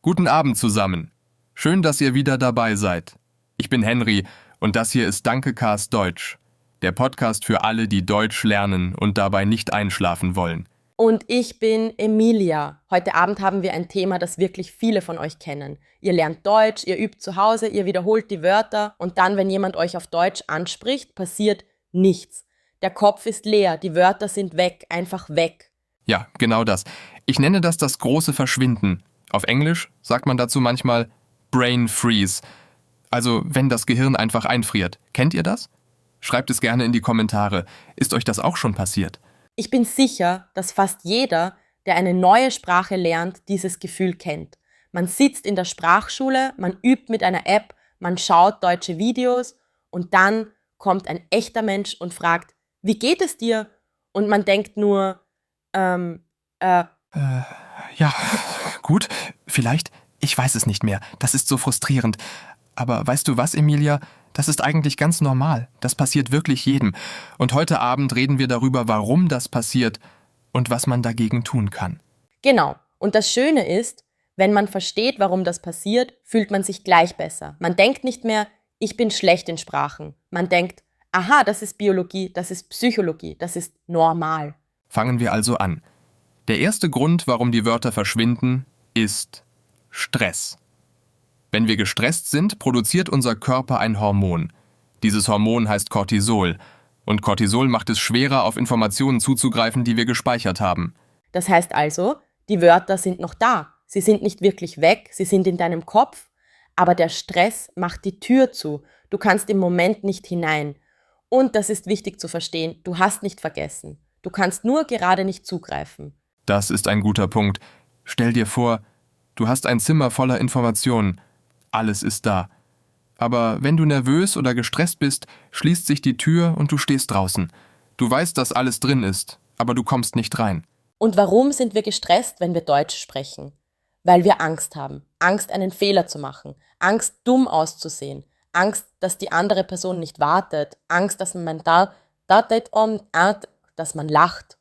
Guten Abend zusammen. Schön, dass ihr wieder dabei seid. Ich bin Henry und das hier ist Dankecast Deutsch, der Podcast für alle, die Deutsch lernen und dabei nicht einschlafen wollen. Und ich bin Emilia. Heute Abend haben wir ein Thema, das wirklich viele von euch kennen. Ihr lernt Deutsch, ihr übt zu Hause, ihr wiederholt die Wörter und dann, wenn jemand euch auf Deutsch anspricht, passiert nichts. Der Kopf ist leer, die Wörter sind weg, einfach weg. Ja, genau das. Ich nenne das große Verschwinden. Auf Englisch sagt man dazu manchmal Brain Freeze. Also wenn das Gehirn einfach einfriert. Kennt ihr das? Schreibt es gerne in die Kommentare. Ist euch das auch schon passiert? Ich bin sicher, dass fast jeder, der eine neue Sprache lernt, dieses Gefühl kennt. Man sitzt in der Sprachschule, man übt mit einer App, man schaut deutsche Videos und dann kommt ein echter Mensch und fragt, wie geht es dir? Und man denkt nur, Ja, gut, vielleicht. Ich weiß es nicht mehr. Das ist so frustrierend. Aber weißt du was, Emilia? Das ist eigentlich ganz normal. Das passiert wirklich jedem. Und heute Abend reden wir darüber, warum das passiert und was man dagegen tun kann. Genau. Und das Schöne ist, wenn man versteht, warum das passiert, fühlt man sich gleich besser. Man denkt nicht mehr, ich bin schlecht in Sprachen. Man denkt, aha, das ist Biologie, das ist Psychologie, das ist normal. Fangen wir also an. Der erste Grund, warum die Wörter verschwinden, ist Stress. Wenn wir gestresst sind, produziert unser Körper ein Hormon. Dieses Hormon heißt Cortisol. Und Cortisol macht es schwerer, auf Informationen zuzugreifen, die wir gespeichert haben. Das heißt also, die Wörter sind noch da. Sie sind nicht wirklich weg, sie sind in deinem Kopf, aber der Stress macht die Tür zu. Du kannst im Moment nicht hinein. Und das ist wichtig zu verstehen, du hast nicht vergessen. Du kannst nur gerade nicht zugreifen. Das ist ein guter Punkt. Stell dir vor, du hast ein Zimmer voller Informationen. Alles ist da. Aber wenn du nervös oder gestresst bist, schließt sich die Tür und du stehst draußen. Du weißt, dass alles drin ist, aber du kommst nicht rein. Und warum sind wir gestresst, wenn wir Deutsch sprechen? Weil wir Angst haben. Angst, einen Fehler zu machen. Angst, dumm auszusehen. Angst, dass die andere Person nicht wartet. Angst, dass man dass man lacht.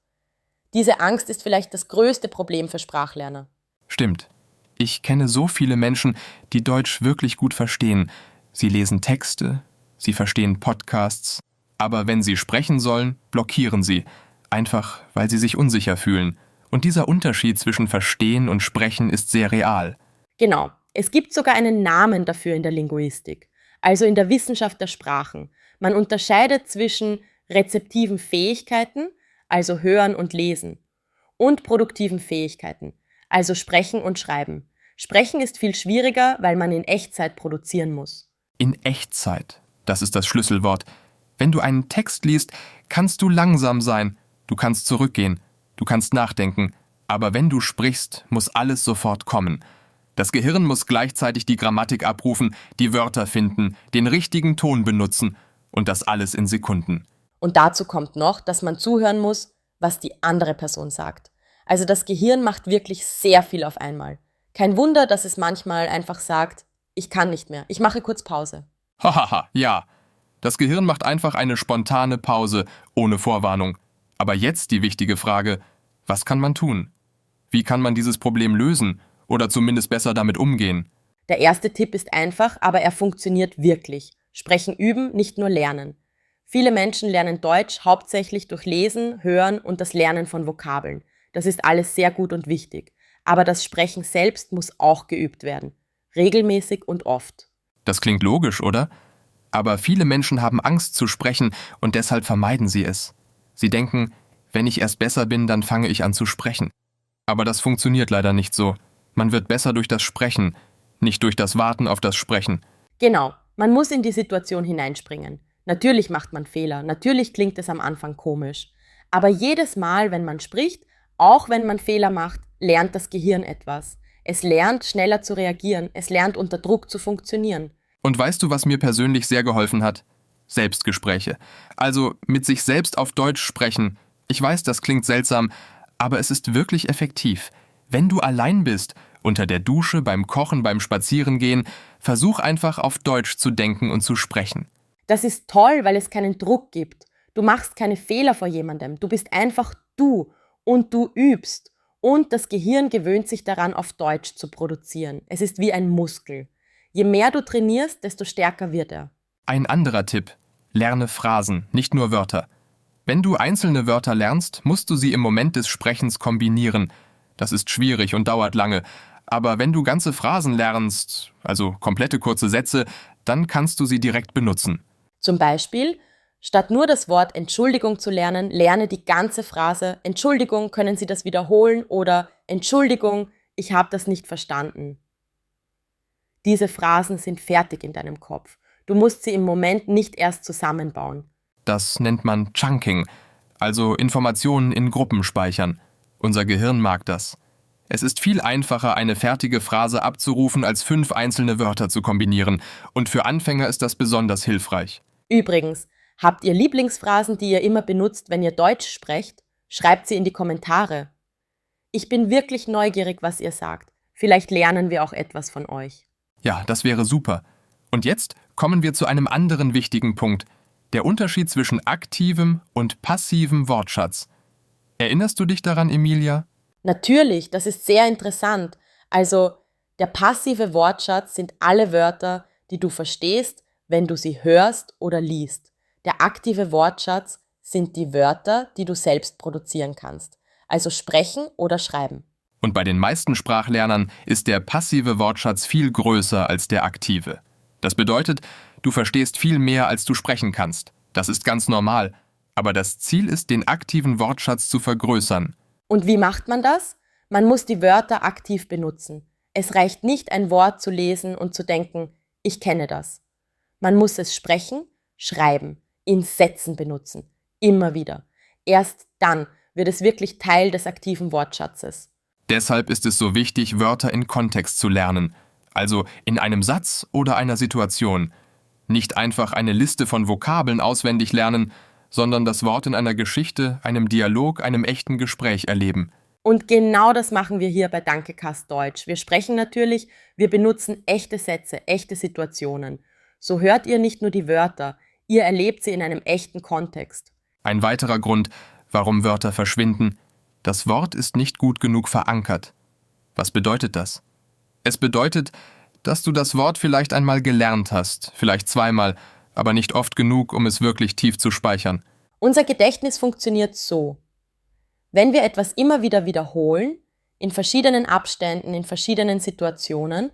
Diese Angst ist vielleicht das größte Problem für Sprachlerner. Stimmt. Ich kenne so viele Menschen, die Deutsch wirklich gut verstehen. Sie lesen Texte, sie verstehen Podcasts, aber wenn sie sprechen sollen, blockieren sie. Einfach, weil sie sich unsicher fühlen. Und dieser Unterschied zwischen Verstehen und Sprechen ist sehr real. Genau. Es gibt sogar einen Namen dafür in der Linguistik, also in der Wissenschaft der Sprachen. Man unterscheidet zwischen rezeptiven Fähigkeiten, also Hören und Lesen, und produktiven Fähigkeiten, also Sprechen und Schreiben. Sprechen ist viel schwieriger, weil man in Echtzeit produzieren muss. In Echtzeit, das ist das Schlüsselwort. Wenn du einen Text liest, kannst du langsam sein, du kannst zurückgehen, du kannst nachdenken, aber wenn du sprichst, muss alles sofort kommen. Das Gehirn muss gleichzeitig die Grammatik abrufen, die Wörter finden, den richtigen Ton benutzen und das alles in Sekunden. Und dazu kommt noch, dass man zuhören muss, was die andere Person sagt. Also das Gehirn macht wirklich sehr viel auf einmal. Kein Wunder, dass es manchmal einfach sagt, ich kann nicht mehr, ich mache kurz Pause. Hahaha, ja. Das Gehirn macht einfach eine spontane Pause, ohne Vorwarnung. Aber jetzt die wichtige Frage, was kann man tun? Wie kann man dieses Problem lösen oder zumindest besser damit umgehen? Der erste Tipp ist einfach, aber er funktioniert wirklich. Sprechen üben, nicht nur lernen. Viele Menschen lernen Deutsch hauptsächlich durch Lesen, Hören und das Lernen von Vokabeln. Das ist alles sehr gut und wichtig. Aber das Sprechen selbst muss auch geübt werden. Regelmäßig und oft. Das klingt logisch, oder? Aber viele Menschen haben Angst zu sprechen und deshalb vermeiden sie es. Sie denken, wenn ich erst besser bin, dann fange ich an zu sprechen. Aber das funktioniert leider nicht so. Man wird besser durch das Sprechen, nicht durch das Warten auf das Sprechen. Genau, man muss in die Situation hineinspringen. Natürlich macht man Fehler, natürlich klingt es am Anfang komisch. Aber jedes Mal, wenn man spricht, auch wenn man Fehler macht, lernt das Gehirn etwas. Es lernt, schneller zu reagieren, es lernt, unter Druck zu funktionieren. Und weißt du, was mir persönlich sehr geholfen hat? Selbstgespräche. Also mit sich selbst auf Deutsch sprechen. Ich weiß, das klingt seltsam, aber es ist wirklich effektiv. Wenn du allein bist, unter der Dusche, beim Kochen, beim Spazierengehen, versuch einfach auf Deutsch zu denken und zu sprechen. Das ist toll, weil es keinen Druck gibt. Du machst keine Fehler vor jemandem. Du bist einfach du und du übst. Und das Gehirn gewöhnt sich daran, auf Deutsch zu produzieren. Es ist wie ein Muskel. Je mehr du trainierst, desto stärker wird er. Ein anderer Tipp: Lerne Phrasen, nicht nur Wörter. Wenn du einzelne Wörter lernst, musst du sie im Moment des Sprechens kombinieren. Das ist schwierig und dauert lange. Aber wenn du ganze Phrasen lernst, also komplette kurze Sätze, dann kannst du sie direkt benutzen. Zum Beispiel, statt nur das Wort Entschuldigung zu lernen, lerne die ganze Phrase Entschuldigung, können Sie das wiederholen oder Entschuldigung, ich habe das nicht verstanden. Diese Phrasen sind fertig in deinem Kopf. Du musst sie im Moment nicht erst zusammenbauen. Das nennt man Chunking, also Informationen in Gruppen speichern. Unser Gehirn mag das. Es ist viel einfacher, eine fertige Phrase abzurufen, als 5 einzelne Wörter zu kombinieren. Und für Anfänger ist das besonders hilfreich. Übrigens, habt ihr Lieblingsphrasen, die ihr immer benutzt, wenn ihr Deutsch sprecht? Schreibt sie in die Kommentare. Ich bin wirklich neugierig, was ihr sagt. Vielleicht lernen wir auch etwas von euch. Ja, das wäre super. Und jetzt kommen wir zu einem anderen wichtigen Punkt: der Unterschied zwischen aktivem und passivem Wortschatz. Erinnerst du dich daran, Emilia? Natürlich, das ist sehr interessant. Also, der passive Wortschatz sind alle Wörter, die du verstehst, wenn du sie hörst oder liest. Der aktive Wortschatz sind die Wörter, die du selbst produzieren kannst. Also sprechen oder schreiben. Und bei den meisten Sprachlernern ist der passive Wortschatz viel größer als der aktive. Das bedeutet, du verstehst viel mehr, als du sprechen kannst. Das ist ganz normal. Aber das Ziel ist, den aktiven Wortschatz zu vergrößern. Und wie macht man das? Man muss die Wörter aktiv benutzen. Es reicht nicht, ein Wort zu lesen und zu denken, ich kenne das. Man muss es sprechen, schreiben, in Sätzen benutzen. Immer wieder. Erst dann wird es wirklich Teil des aktiven Wortschatzes. Deshalb ist es so wichtig, Wörter in Kontext zu lernen. Also in einem Satz oder einer Situation. Nicht einfach eine Liste von Vokabeln auswendig lernen, sondern das Wort in einer Geschichte, einem Dialog, einem echten Gespräch erleben. Und genau das machen wir hier bei Dankecast Deutsch. Wir sprechen natürlich, wir benutzen echte Sätze, echte Situationen. So hört ihr nicht nur die Wörter, ihr erlebt sie in einem echten Kontext. Ein weiterer Grund, warum Wörter verschwinden: das Wort ist nicht gut genug verankert. Was bedeutet das? Es bedeutet, dass du das Wort vielleicht einmal gelernt hast, vielleicht zweimal, aber nicht oft genug, um es wirklich tief zu speichern. Unser Gedächtnis funktioniert so. Wenn wir etwas immer wieder wiederholen, in verschiedenen Abständen, in verschiedenen Situationen,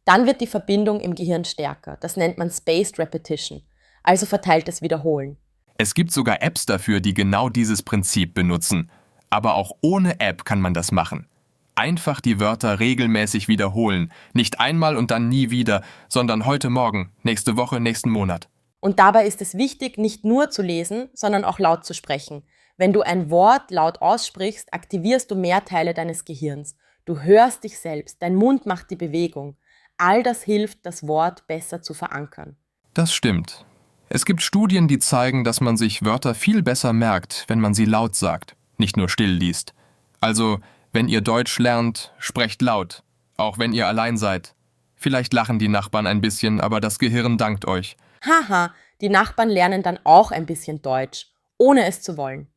dann wird die Verbindung im Gehirn stärker. Das nennt man Spaced Repetition, also verteiltes Wiederholen. Es gibt sogar Apps dafür, die genau dieses Prinzip benutzen. Aber auch ohne App kann man das machen. Einfach die Wörter regelmäßig wiederholen. Nicht einmal und dann nie wieder, sondern heute Morgen, nächste Woche, nächsten Monat. Und dabei ist es wichtig, nicht nur zu lesen, sondern auch laut zu sprechen. Wenn du ein Wort laut aussprichst, aktivierst du mehr Teile deines Gehirns. Du hörst dich selbst, dein Mund macht die Bewegung. All das hilft, das Wort besser zu verankern. Das stimmt. Es gibt Studien, die zeigen, dass man sich Wörter viel besser merkt, wenn man sie laut sagt, nicht nur still liest. Also, wenn ihr Deutsch lernt, sprecht laut, auch wenn ihr allein seid. Vielleicht lachen die Nachbarn ein bisschen, aber das Gehirn dankt euch. Haha, die Nachbarn lernen dann auch ein bisschen Deutsch, ohne es zu wollen.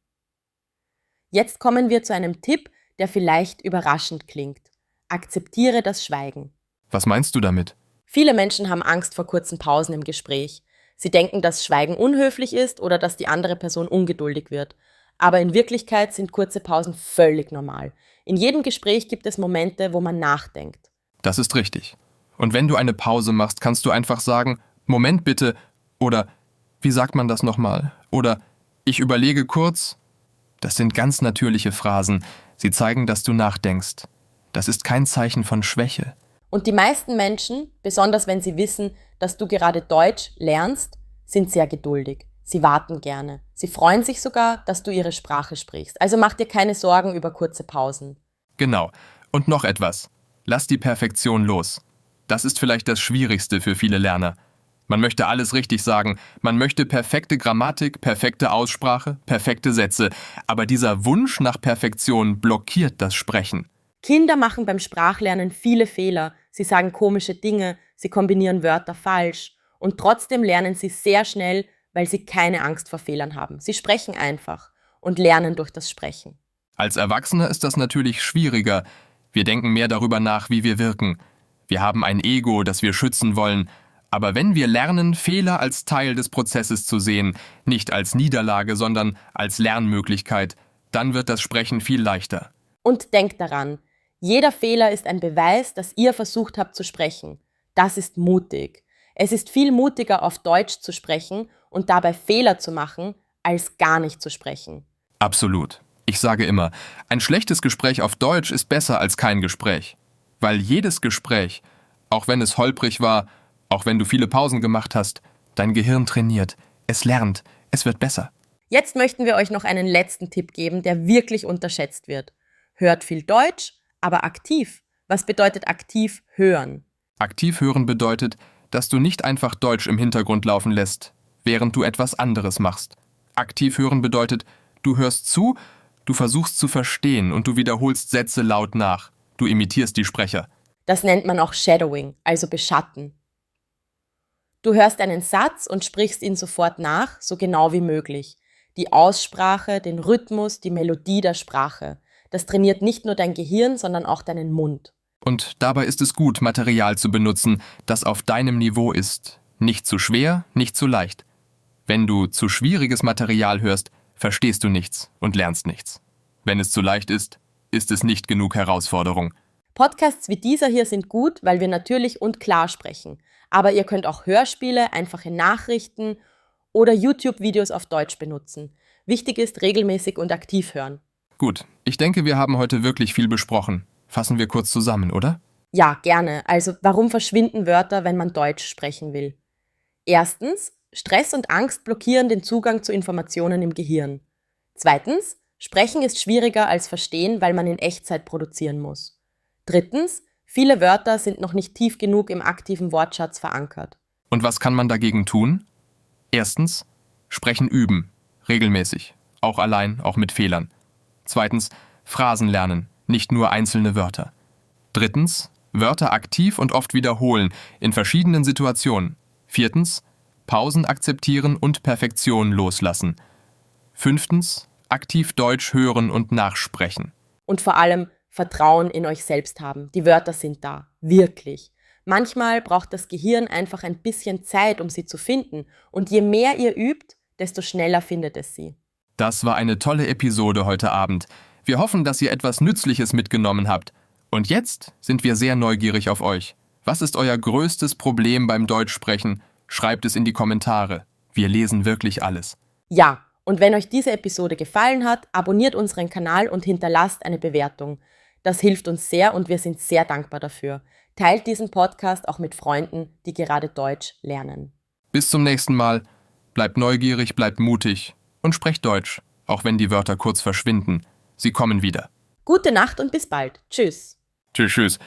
Jetzt kommen wir zu einem Tipp, der vielleicht überraschend klingt. Akzeptiere das Schweigen. Was meinst du damit? Viele Menschen haben Angst vor kurzen Pausen im Gespräch. Sie denken, dass Schweigen unhöflich ist oder dass die andere Person ungeduldig wird. Aber in Wirklichkeit sind kurze Pausen völlig normal. In jedem Gespräch gibt es Momente, wo man nachdenkt. Das ist richtig. Und wenn du eine Pause machst, kannst du einfach sagen, Moment bitte, oder wie sagt man das nochmal? Oder ich überlege kurz. Das sind ganz natürliche Phrasen. Sie zeigen, dass du nachdenkst. Das ist kein Zeichen von Schwäche. Und die meisten Menschen, besonders wenn sie wissen, dass du gerade Deutsch lernst, sind sehr geduldig. Sie warten gerne. Sie freuen sich sogar, dass du ihre Sprache sprichst. Also mach dir keine Sorgen über kurze Pausen. Genau. Und noch etwas. Lass die Perfektion los. Das ist vielleicht das Schwierigste für viele Lerner. Man möchte alles richtig sagen, man möchte perfekte Grammatik, perfekte Aussprache, perfekte Sätze, aber dieser Wunsch nach Perfektion blockiert das Sprechen. Kinder machen beim Sprachlernen viele Fehler. Sie sagen komische Dinge, sie kombinieren Wörter falsch und trotzdem lernen sie sehr schnell, weil sie keine Angst vor Fehlern haben. Sie sprechen einfach und lernen durch das Sprechen. Als Erwachsener ist das natürlich schwieriger. Wir denken mehr darüber nach, wie wir wirken. Wir haben ein Ego, das wir schützen wollen. Aber wenn wir lernen, Fehler als Teil des Prozesses zu sehen, nicht als Niederlage, sondern als Lernmöglichkeit, dann wird das Sprechen viel leichter. Und denkt daran, jeder Fehler ist ein Beweis, dass ihr versucht habt zu sprechen. Das ist mutig. Es ist viel mutiger, auf Deutsch zu sprechen und dabei Fehler zu machen, als gar nicht zu sprechen. Absolut. Ich sage immer, ein schlechtes Gespräch auf Deutsch ist besser als kein Gespräch. Weil jedes Gespräch, auch wenn es holprig war, auch wenn du viele Pausen gemacht hast, dein Gehirn trainiert, es lernt, es wird besser. Jetzt möchten wir euch noch einen letzten Tipp geben, der wirklich unterschätzt wird. Hört viel Deutsch, aber aktiv. Was bedeutet aktiv hören? Aktiv hören bedeutet, dass du nicht einfach Deutsch im Hintergrund laufen lässt, während du etwas anderes machst. Aktiv hören bedeutet, du hörst zu, du versuchst zu verstehen und du wiederholst Sätze laut nach. Du imitierst die Sprecher. Das nennt man auch Shadowing, also Beschatten. Du hörst einen Satz und sprichst ihn sofort nach, so genau wie möglich. Die Aussprache, den Rhythmus, die Melodie der Sprache. Das trainiert nicht nur dein Gehirn, sondern auch deinen Mund. Und dabei ist es gut, Material zu benutzen, das auf deinem Niveau ist. Nicht zu schwer, nicht zu leicht. Wenn du zu schwieriges Material hörst, verstehst du nichts und lernst nichts. Wenn es zu leicht ist es nicht genug Herausforderung. Podcasts wie dieser hier sind gut, weil wir natürlich und klar sprechen. Aber ihr könnt auch Hörspiele, einfache Nachrichten oder YouTube-Videos auf Deutsch benutzen. Wichtig ist, regelmäßig und aktiv hören. Gut, ich denke, wir haben heute wirklich viel besprochen. Fassen wir kurz zusammen, oder? Ja, gerne. Also, warum verschwinden Wörter, wenn man Deutsch sprechen will? Erstens, Stress und Angst blockieren den Zugang zu Informationen im Gehirn. Zweitens, Sprechen ist schwieriger als Verstehen, weil man in Echtzeit produzieren muss. Drittens, viele Wörter sind noch nicht tief genug im aktiven Wortschatz verankert. Und was kann man dagegen tun? Erstens, Sprechen üben, regelmäßig, auch allein, auch mit Fehlern. Zweitens, Phrasen lernen, nicht nur einzelne Wörter. Drittens, Wörter aktiv und oft wiederholen, in verschiedenen Situationen. Viertens, Pausen akzeptieren und Perfektion loslassen. Fünftens, aktiv Deutsch hören und nachsprechen. Und vor allem Vertrauen in euch selbst haben. Die Wörter sind da, wirklich. Manchmal braucht das Gehirn einfach ein bisschen Zeit, um sie zu finden. Und je mehr ihr übt, desto schneller findet es sie. Das war eine tolle Episode heute Abend. Wir hoffen, dass ihr etwas Nützliches mitgenommen habt. Und jetzt sind wir sehr neugierig auf euch. Was ist euer größtes Problem beim Deutschsprechen? Schreibt es in die Kommentare. Wir lesen wirklich alles. Ja, und wenn euch diese Episode gefallen hat, abonniert unseren Kanal und hinterlasst eine Bewertung. Das hilft uns sehr und wir sind sehr dankbar dafür. Teilt diesen Podcast auch mit Freunden, die gerade Deutsch lernen. Bis zum nächsten Mal. Bleibt neugierig, bleibt mutig und sprecht Deutsch, auch wenn die Wörter kurz verschwinden. Sie kommen wieder. Gute Nacht und bis bald. Tschüss. Tschüss, tschüss.